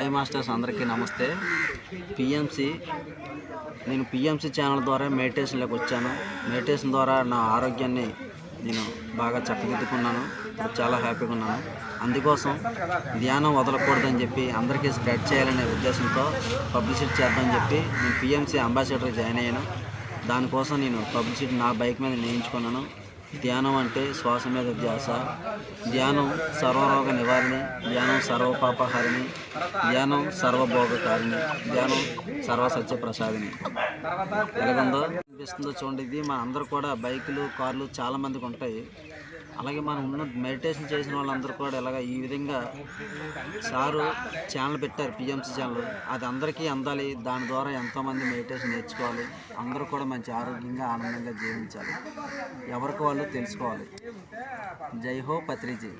Sai masters అందరికీ నమస్తే. నేను పిఎంసి ఛానల్ ద్వారా మెడిటేషన్లోకి వచ్చాను. మెడిటేషన్ ద్వారా నా ఆరోగ్యాన్ని నేను బాగా చక్కదిద్దుకున్నాను. ఇప్పుడు చాలా హ్యాపీగా ఉన్నాను. అందుకోసం ధ్యానం వదలకూడదని చెప్పి అందరికీ స్ప్రెడ్ చేయాలనే ఉద్దేశంతో పబ్లిసిటీ చేద్దామని చెప్పి నేను పిఎంసి అంబాసిడర్ జాయిన్ అయ్యాను. దానికోసం నేను పబ్లిసిటీ నా బైక్ మీద నేయించుకున్నాను. ధ్యానం అంటే శ్వాస మీద ధ్యాస, ధ్యానం సర్వరోగ నివారణి, ధ్యానం సర్వపాపహారిణి, ధ్యానం సర్వభోగకారిణి, ధ్యానం సర్వసత్య ప్రసాదిని. ఎలాగుందో అనిపిస్తుందో చూడండి. ఇది మన అందరూ కూడా బైకులు కార్లు చాలామందికి ఉంటాయి. అలాగే మనం ఉన్న మెడిటేషన్ చేసిన వాళ్ళందరూ కూడా ఇలాగ ఈ విధంగా సారు ఛానల్ పెట్టారు, పిఎంసి ఛానల్. అది అందరికీ అందాలి. దాని ద్వారా ఎంతోమంది మెడిటేషన్ నేర్చుకోవాలి. అందరూ కూడా మంచి ఆరోగ్యంగా ఆనందంగా జీవించాలి. ఎవరికి వాళ్ళు తెలుసుకోవాలి. జై హో పత్రిజీ.